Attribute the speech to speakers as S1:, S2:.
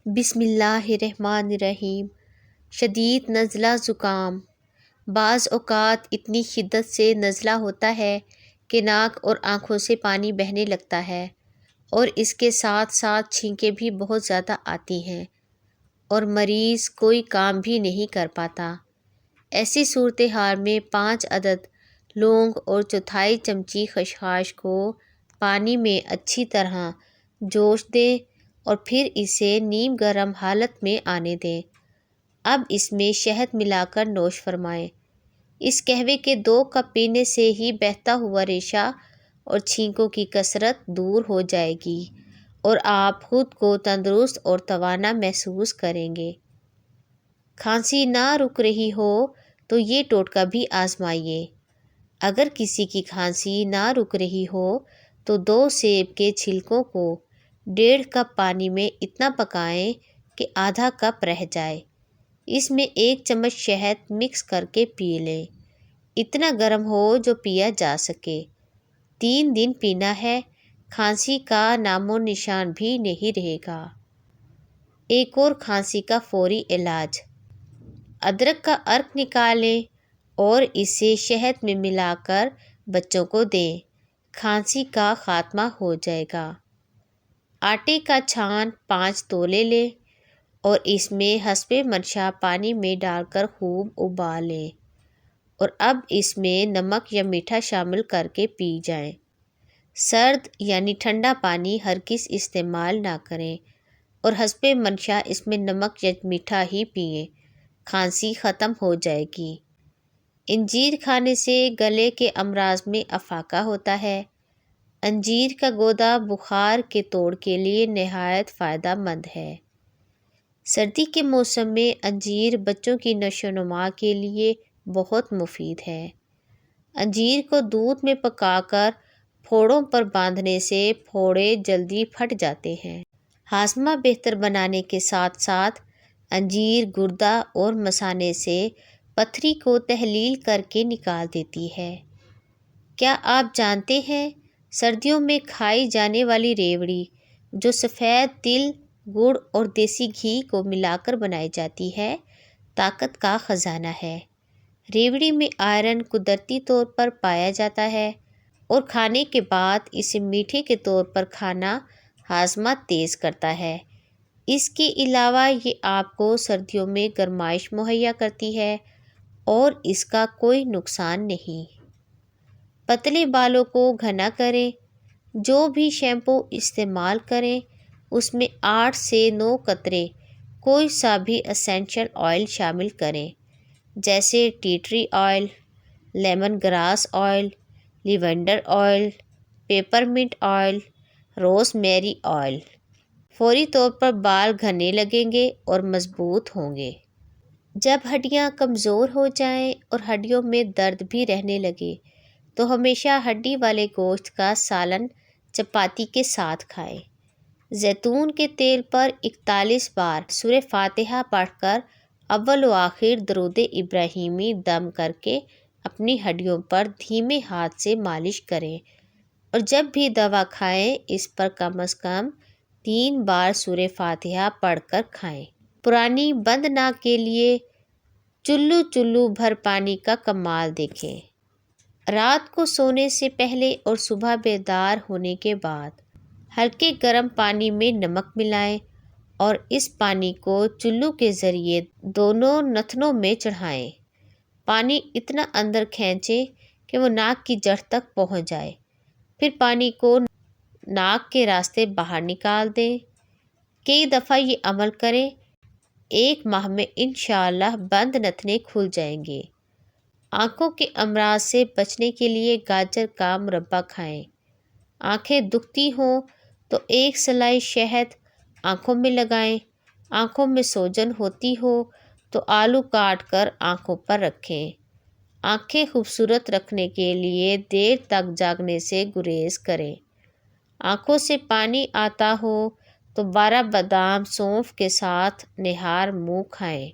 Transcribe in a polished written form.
S1: بسم اللہ الرحمن الرحیم۔ شدید نزلہ زکام۔ بعض اوقات اتنی شدت سے نزلہ ہوتا ہے کہ ناک اور آنکھوں سے پانی بہنے لگتا ہے، اور اس کے ساتھ ساتھ چھینکیں بھی بہت زیادہ آتی ہیں اور مریض کوئی کام بھی نہیں کر پاتا۔ ایسی صورتحال میں 5 عدد لونگ اور چوتھائی چمچی خشخاش کو پانی میں اچھی طرح جوش دیں اور پھر اسے نیم گرم حالت میں آنے دیں۔ اب اس میں شہد ملا کر نوش فرمائیں۔ اس قہوے کے 2 کپ پینے سے ہی بہتا ہوا ریشہ اور چھینکوں کی کثرت دور ہو جائے گی اور آپ خود کو تندرست اور توانا محسوس کریں گے۔ کھانسی نہ رک رہی ہو تو یہ ٹوٹکا بھی آزمائیے۔ اگر کسی کی کھانسی نہ رک رہی ہو تو 2 سیب کے چھلکوں کو 1.5 کپ پانی میں اتنا پکائیں کہ آدھا کپ رہ جائے۔ اس میں 1 چمچ شہد مکس کر کے پی لیں۔ اتنا گرم ہو جو پیا جا سکے۔ 3 دن پینا ہے، کھانسی کا نام و نشان بھی نہیں رہے گا۔ ایک اور کھانسی کا فوری علاج۔ ادرک کا عرق نکالیں اور اسے شہد میں ملا کر بچوں کو دیں۔ کھانسی کا خاتمہ ہو جائے گا۔ آٹے کا چھان 5 تولے لیں اور اس میں حسب منشا پانی میں ڈال کر خوب ابالیں اور اب اس میں نمک یا میٹھا شامل کر کے پی جائیں۔ سرد یعنی ٹھنڈا پانی ہرگز استعمال نہ کریں اور حسب منشا اس میں نمک یا میٹھا ہی پئیں۔ کھانسی ختم ہو جائے گی۔ انجیر کھانے سے گلے کے امراض میں افاقہ ہوتا ہے۔ انجیر کا گودا بخار کے توڑ کے لیے نہایت فائدہ مند ہے۔ سردی کے موسم میں انجیر بچوں کی نشو و نما کے لیے بہت مفید ہے۔ انجیر کو دودھ میں پکا کر پھوڑوں پر باندھنے سے پھوڑے جلدی پھٹ جاتے ہیں۔ ہاضمہ بہتر بنانے کے ساتھ ساتھ انجیر گردہ اور مثانے سے پتھری کو تحلیل کر کے نکال دیتی ہے۔ کیا آپ جانتے ہیں سردیوں میں کھائی جانے والی ریوڑی جو سفید تل، گڑ اور دیسی گھی کو ملا کر بنائی جاتی ہے، طاقت کا خزانہ ہے۔ ریوڑی میں آئرن قدرتی طور پر پایا جاتا ہے اور کھانے کے بعد اسے میٹھے کے طور پر کھانا ہاضمہ تیز کرتا ہے۔ اس کے علاوہ یہ آپ کو سردیوں میں گرمائش مہیا کرتی ہے اور اس کا کوئی نقصان نہیں۔ پتلے بالوں کو گھنا کریں۔ جو بھی شیمپو استعمال کریں اس میں 8 سے 9 قطرے کوئی سا بھی اسینشل آئل شامل کریں، جیسے tea tree oil, lemongrass oil, lavender oil, peppermint oil, rosemary oil. فوری طور پر بال گھنے لگیں گے اور مضبوط ہوں گے۔ جب ہڈیاں کمزور ہو جائیں اور ہڈیوں میں درد بھی رہنے لگے تو ہمیشہ ہڈی والے گوشت کا سالن چپاتی کے ساتھ کھائیں۔ زیتون کے تیل پر 41 بار سورہ فاتحہ پڑھ کر اول و آخر درود ابراہیمی دم کر کے اپنی ہڈیوں پر دھیمے ہاتھ سے مالش کریں اور جب بھی دوا کھائیں اس پر کم از کم 3 بار سورہ فاتحہ پڑھ کر کھائیں۔ پرانی بند ناک کے لیے چلو چلو بھر پانی کا کمال دیکھیں۔ رات کو سونے سے پہلے اور صبح بیدار ہونے کے بعد ہلکے گرم پانی میں نمک ملائیں اور اس پانی کو چلو کے ذریعے دونوں نتنوں میں چڑھائیں۔ پانی اتنا اندر کھینچیں کہ وہ ناک کی جڑ تک پہنچ جائے، پھر پانی کو ناک کے راستے باہر نکال دیں۔ کئی دفعہ یہ عمل کریں، 1 ماہ میں انشاءاللہ بند نتنے کھل جائیں گے۔ آنکھوں کے امراض سے بچنے کے لیے گاجر کا مربع کھائیں۔ آنکھیں دکھتی ہوں تو 1 سلائی شہد آنکھوں میں لگائیں۔ آنکھوں میں سوجن ہوتی ہو تو آلو کاٹ کر آنکھوں پر رکھیں۔ آنکھیں خوبصورت رکھنے کے لیے دیر تک جاگنے سے گریز کریں۔ آنکھوں سے پانی آتا ہو تو 12 بادام سونف کے ساتھ نہار منہ کھائیں۔